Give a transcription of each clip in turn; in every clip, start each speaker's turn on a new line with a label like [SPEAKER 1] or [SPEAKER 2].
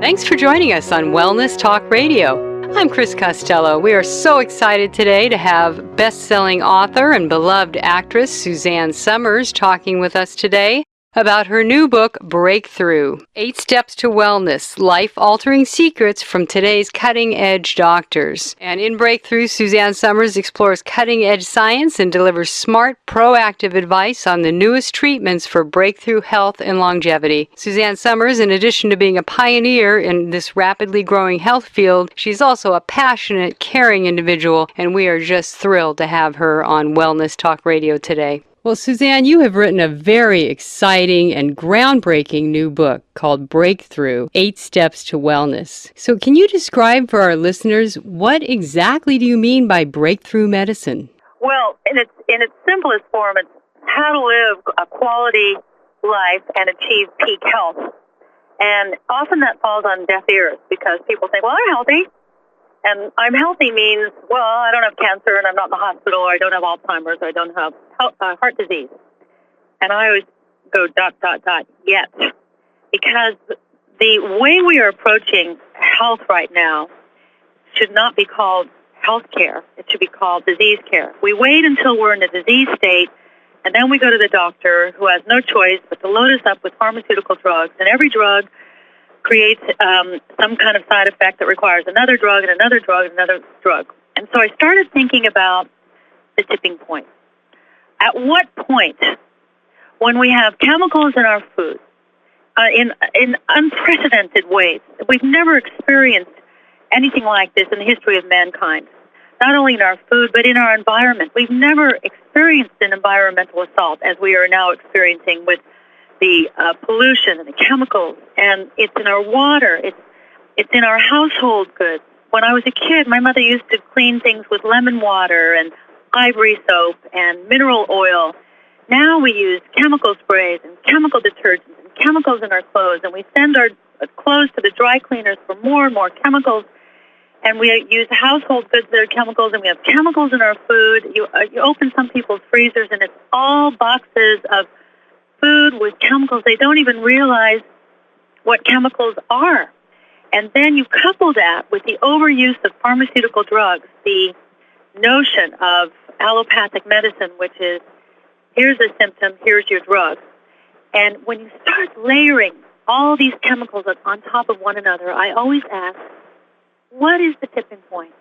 [SPEAKER 1] Thanks for joining us on Wellness Talk Radio. I'm Chris Costello. We are so excited today to have best-selling author and beloved actress Suzanne Somers talking with us today about her new book, Breakthrough: 8 Steps to Wellness, Life-Altering Secrets from Today's Cutting-Edge Doctors. And in Breakthrough, Suzanne Somers explores cutting-edge science and delivers smart, proactive advice on the newest treatments for breakthrough health and longevity. Suzanne Somers, in addition to being a pioneer in this rapidly growing health field, she's also a passionate, caring individual, and we are just thrilled to have her on Wellness Talk Radio today. Well, Suzanne, you have written a very exciting and groundbreaking new book called Breakthrough: 8 Steps to Wellness. So can you describe for our listeners what exactly do you mean by breakthrough medicine?
[SPEAKER 2] Well, in its simplest form, it's how to live a quality life and achieve peak health. And often that falls on deaf ears because people think, well, I'm healthy. And I'm healthy means, well, I don't have cancer and I'm not in the hospital, or I don't have Alzheimer's, or I don't have heart disease. And I always go ... yet. Because the way we are approaching health right now should not be called health care. It should be called disease care. We wait until we're in a disease state, and then we go to the doctor, who has no choice but to load us up with pharmaceutical drugs. And every drug creates some kind of side effect that requires another drug and another drug and another drug. And so I started thinking about the tipping point. At what point, when we have chemicals in our food, in unprecedented ways, we've never experienced anything like this in the history of mankind, not only in our food, but in our environment. We've never experienced an environmental assault as we are now experiencing with the pollution and the chemicals, and it's in our water, it's in our household goods. When I was a kid, my mother used to clean things with lemon water and ivory soap and mineral oil. Now we use chemical sprays and chemical detergents and chemicals in our clothes, and we send our clothes to the dry cleaners for more and more chemicals, and we use household goods that are chemicals, and we have chemicals in our food. You open some people's freezers, and it's all boxes of food with chemicals. They don't even realize what chemicals are. And then you couple that with the overuse of pharmaceutical drugs, the notion of allopathic medicine, which is, here's a symptom, here's your drug. And when you start layering all these chemicals on top of one another, I always ask, what is the tipping point?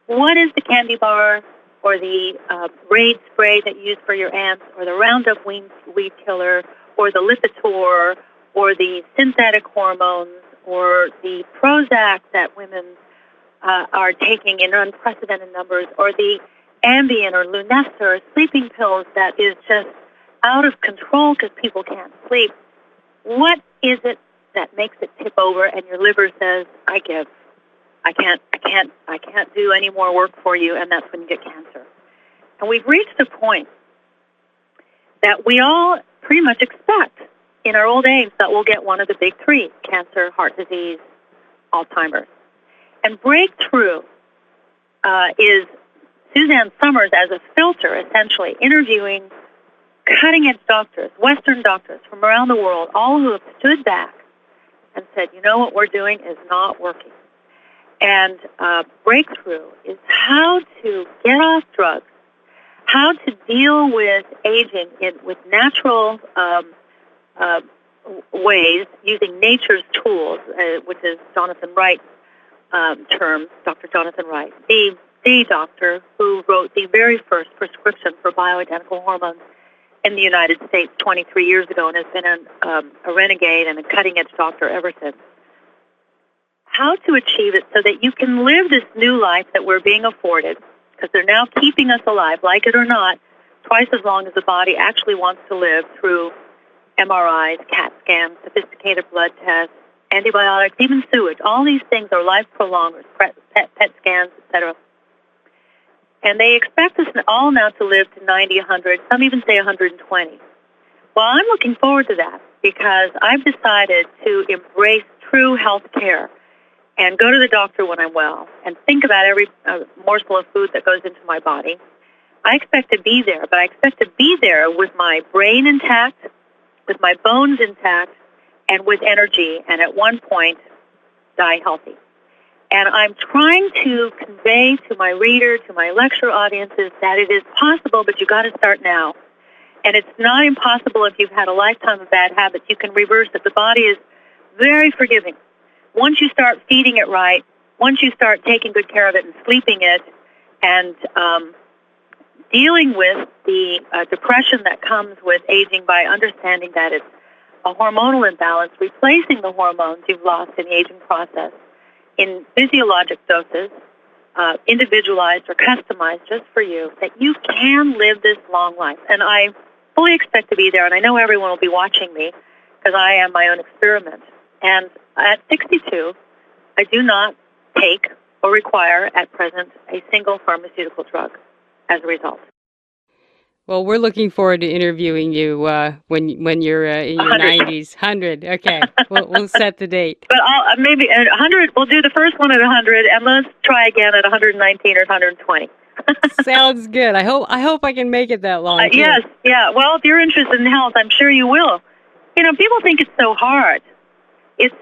[SPEAKER 2] What is the candy bar or the Raid spray that you use for your ants, or the Roundup weed killer, or the Lipitor, or the synthetic hormones, or the Prozac that women are taking in unprecedented numbers, or the Ambien or Lunesta or sleeping pills that is just out of control because people can't sleep? What is it that makes it tip over and your liver says, I give. I can't do any more work for you, and that's when you get cancer. And we've reached a point that we all pretty much expect in our old age that we'll get one of the big three: cancer, heart disease, Alzheimer's. And Breakthrough is Suzanne Somers as a filter, essentially, interviewing cutting-edge doctors, Western doctors from around the world, all who have stood back and said, you know, what we're doing is not working. And Breakthrough is how to get off drugs, how to deal with aging with natural ways, using nature's tools, which is Jonathan Wright's term, Dr. Jonathan Wright, the doctor who wrote the very first prescription for bioidentical hormones in the United States 23 years ago, and has been a renegade and a cutting-edge doctor ever since. How to achieve it so that you can live this new life that we're being afforded, because they're now keeping us alive, like it or not, twice as long as the body actually wants to live, through MRIs, CAT scans, sophisticated blood tests, antibiotics, even sewage. All these things are life prolongers, PET scans, etc. And they expect us all now to live to 90, 100, some even say 120. Well, I'm looking forward to that because I've decided to embrace true health care and go to the doctor when I'm well and think about every morsel of food that goes into my body. I expect to be there, but I expect to be there with my brain intact, with my bones intact, and with energy. And at one point, die healthy. And I'm trying to convey to my reader, to my lecture audiences, that it is possible, but you got to start now. And it's not impossible if you've had a lifetime of bad habits. You can reverse it. The body is very forgiving. Once you start feeding it right, once you start taking good care of it and sleeping it, and dealing with the depression that comes with aging by understanding that it's a hormonal imbalance, replacing the hormones you've lost in the aging process in physiologic doses, individualized or customized just for you, that you can live this long life. And I fully expect to be there, and I know everyone will be watching me because I am my own experiment. And at 62, I do not take or require at present a single pharmaceutical drug as a result.
[SPEAKER 1] Well, we're looking forward to interviewing you when you're in your 90s. 100. Okay, we'll set the date.
[SPEAKER 2] But I'll, maybe at 100, we'll do the first one at 100, and let's try again at 119 or 120.
[SPEAKER 1] Sounds good. I hope I can make it that long.
[SPEAKER 2] Yes, yeah. Well, if you're interested in health, I'm sure you will. You know, people think it's so hard. It's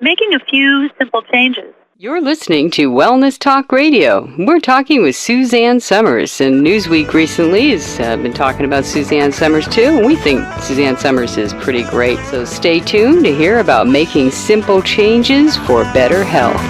[SPEAKER 2] making a few simple changes.
[SPEAKER 1] You're listening to Wellness Talk Radio. We're talking with Suzanne Somers, and Newsweek recently has been talking about Suzanne Somers too, and we think Suzanne Somers is pretty great. So stay tuned to hear about making simple changes for better health.